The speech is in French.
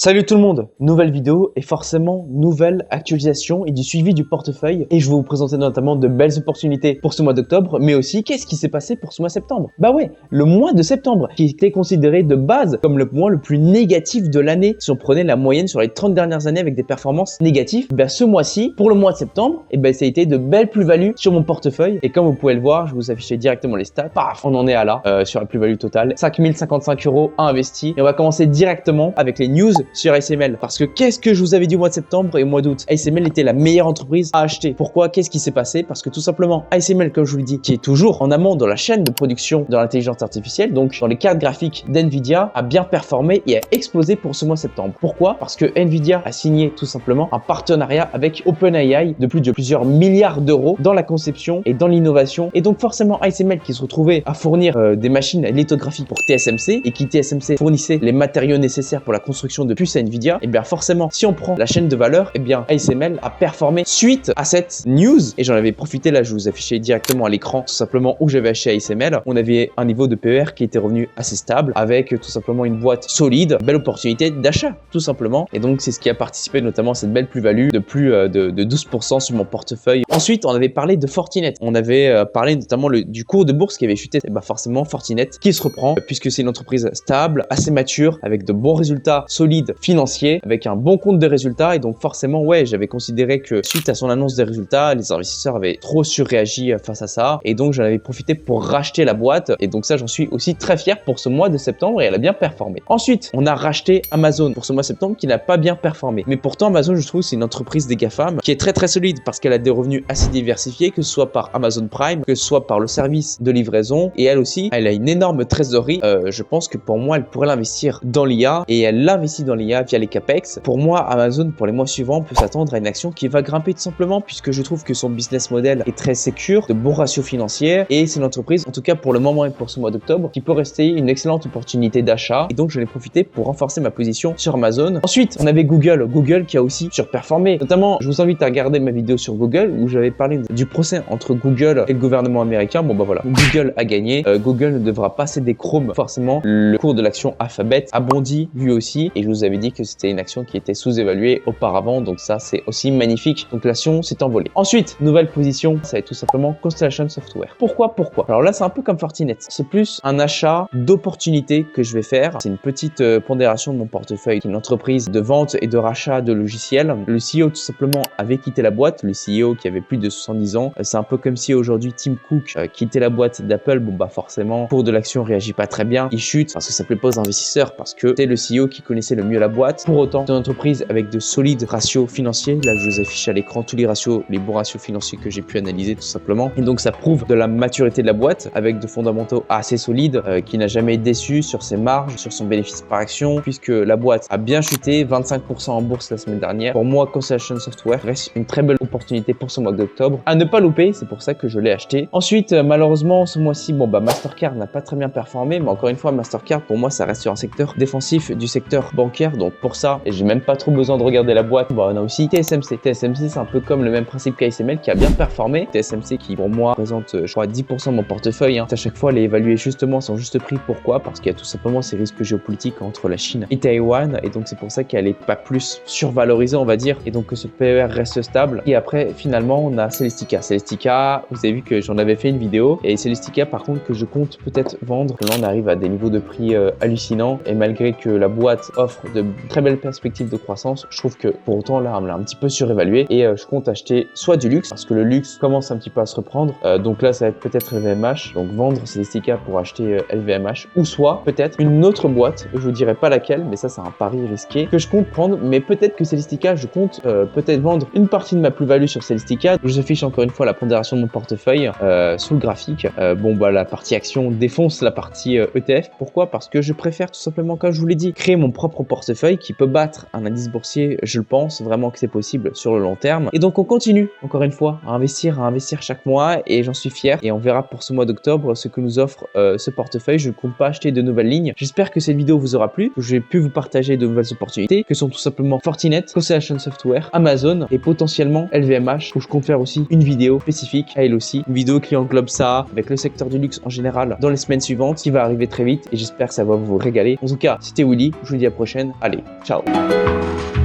Salut tout le monde, nouvelle vidéo et forcément nouvelle actualisation et du suivi du portefeuille et je vais vous présenter notamment de belles opportunités pour ce mois d'octobre mais aussi qu'est-ce qui s'est passé pour ce mois de septembre. Bah ouais, le mois de septembre qui était considéré de base comme le mois le plus négatif de l'année si on prenait la moyenne sur les 30 dernières années avec des performances négatives. Bah ce mois-ci, pour le mois de septembre, ça a été de belles plus-values sur mon portefeuille et comme vous pouvez le voir, je vais vous afficher directement les stats. Paf, on en est à là sur la plus-value totale, 5055 € à investir et on va commencer directement avec les news sur ASML. Parce que qu'est-ce que je vous avais dit au mois de septembre et au mois d'août? ASML était la meilleure entreprise à acheter. Pourquoi? Qu'est-ce qui s'est passé? Parce que tout simplement, ASML, comme je vous l'ai dit, qui est toujours en amont dans la chaîne de production de l'intelligence artificielle, donc dans les cartes graphiques d'NVIDIA, a bien performé et a explosé pour ce mois de septembre. Pourquoi? Parce que NVIDIA a signé tout simplement un partenariat avec OpenAI de plus de plusieurs milliards d'euros dans la conception et dans l'innovation. Et donc forcément, ASML qui se retrouvait à fournir des machines lithographiques pour TSMC et qui TSMC fournissait les matériaux nécessaires pour la construction de puces à NVIDIA, et bien forcément si on prend la chaîne de valeur, et bien ASML a performé suite à cette news et j'en avais profité. Là je vous affichais directement à l'écran tout simplement où j'avais acheté ASML. On avait un niveau de PER qui était revenu assez stable avec tout simplement une boîte solide, belle opportunité d'achat tout simplement, et donc c'est ce qui a participé notamment à cette belle plus-value de plus de 12% sur mon portefeuille. Ensuite on avait parlé de Fortinet, on avait parlé notamment du cours de bourse qui avait chuté. Et bien forcément Fortinet qui se reprend puisque c'est une entreprise stable, assez mature, avec de bons résultats solides financiers, avec un bon compte de résultats, et donc forcément ouais, j'avais considéré que suite à son annonce des résultats, les investisseurs avaient trop surréagi face à ça, et donc j'en avais profité pour racheter la boîte, et donc ça j'en suis aussi très fier pour ce mois de septembre et elle a bien performé. Ensuite on a racheté Amazon pour ce mois de septembre qui n'a pas bien performé, mais pourtant Amazon je trouve c'est une entreprise des GAFAM qui est très solide parce qu'elle a des revenus assez diversifiés, que ce soit par Amazon Prime, que ce soit par le service de livraison, et elle aussi elle a une énorme trésorerie. Je pense que pour moi elle pourrait l'investir dans l'IA, et elle l'investit dans l'IA via les CAPEX. Pour moi, Amazon, pour les mois suivants, peut s'attendre à une action qui va grimper tout simplement puisque je trouve que son business model est très sécure, de bons ratios financiers, et c'est une entreprise, en tout cas pour le moment et pour ce mois d'octobre, qui peut rester une excellente opportunité d'achat, et donc je l'ai profité pour renforcer ma position sur Amazon. Ensuite, on avait Google qui a aussi surperformé. Notamment, je vous invite à regarder ma vidéo sur Google où j'avais parlé du procès entre Google et le gouvernement américain. Bon bah voilà, Google a gagné. Google ne devra pas céder Chrome forcément. Le cours de l'action Alphabet a bondi lui aussi, et je vous avais dit que c'était une action qui était sous-évaluée auparavant, donc ça c'est aussi magnifique. Donc l'action s'est envolée. Ensuite, nouvelle position, ça va être tout simplement Constellation Software. Pourquoi? Alors là c'est un peu comme Fortinet, c'est plus un achat d'opportunité que je vais faire. C'est une petite pondération de mon portefeuille, une entreprise de vente et de rachat de logiciels. Le CEO tout simplement avait quitté la boîte, le CEO qui avait plus de 70 ans. C'est un peu comme si aujourd'hui Tim Cook quittait la boîte d'Apple. Bon bah forcément, le cours de l'action réagit pas très bien, il chute parce que ça plaît pas aux investisseurs, parce que c'est le CEO qui connaissait le mieux la boîte. Pour autant, c'est une entreprise avec de solides ratios financiers. Là, je vous affiche à l'écran tous les ratios, les bons ratios financiers que j'ai pu analyser tout simplement. Et donc, ça prouve de la maturité de la boîte avec de fondamentaux assez solides, qui n'a jamais déçu sur ses marges, sur son bénéfice par action, puisque la boîte a bien chuté, 25% en bourse la semaine dernière. Pour moi, Constellation Software reste une très belle opportunité pour ce mois d'octobre à ne pas louper. C'est pour ça que je l'ai acheté. Ensuite, malheureusement, ce mois-ci, bon bah Mastercard n'a pas très bien performé, mais encore une fois, Mastercard pour moi, ça reste sur un secteur défensif du secteur bancaire. Donc pour ça, et j'ai même pas trop besoin de regarder la boîte. Bon, on a aussi TSMC. TSMC, c'est un peu comme le même principe qu'ASML qui a bien performé. TSMC qui pour moi représente, je crois, 10% de mon portefeuille. À chaque fois, les évaluer justement son juste prix. Pourquoi? Parce qu'il y a tout simplement ces risques géopolitiques entre la Chine et Taïwan, et donc c'est pour ça qu'elle est pas plus survalorisée, on va dire, et donc que ce PER reste stable. Et après, finalement, on a Celestica. Celestica, vous avez vu que j'en avais fait une vidéo, et Celestica, par contre, que je compte peut-être vendre. Là, on arrive à des niveaux de prix hallucinants, et malgré que la boîte offre de très belles perspectives de croissance, je trouve que pour autant là on l'a un petit peu surévalué, et je compte acheter soit du luxe parce que le luxe commence un petit peu à se reprendre, donc là ça va être peut-être LVMH, donc vendre Celestica pour acheter LVMH, ou soit peut-être une autre boîte, je vous dirai pas laquelle, mais ça c'est un pari risqué que je compte prendre, mais peut-être que Celestica je compte peut-être vendre une partie de ma plus-value sur Celestica. Je vous affiche encore une fois la pondération de mon portefeuille sous le graphique. Bon bah la partie action défonce la partie ETF. Pourquoi? Parce que je préfère tout simplement, comme je vous l'ai dit, créer mon propre portefeuille qui peut battre un indice boursier. Je le pense vraiment que c'est possible sur le long terme, et donc on continue encore une fois à investir chaque mois, et j'en suis fier, et on verra pour ce mois d'octobre ce que nous offre ce portefeuille. Je ne compte pas acheter de nouvelles lignes. J'espère que cette vidéo vous aura plu, que j'ai pu vous partager de nouvelles opportunités que sont tout simplement Fortinet, Constellation Software, Amazon et potentiellement LVMH, où je compte faire aussi une vidéo spécifique à elle aussi, une vidéo qui englobe ça avec le secteur du luxe en général dans les semaines suivantes, qui va arriver très vite, et j'espère que ça va vous régaler. En tout cas, c'était Willy, je vous dis à la prochaine. prochaine. Allez, ciao.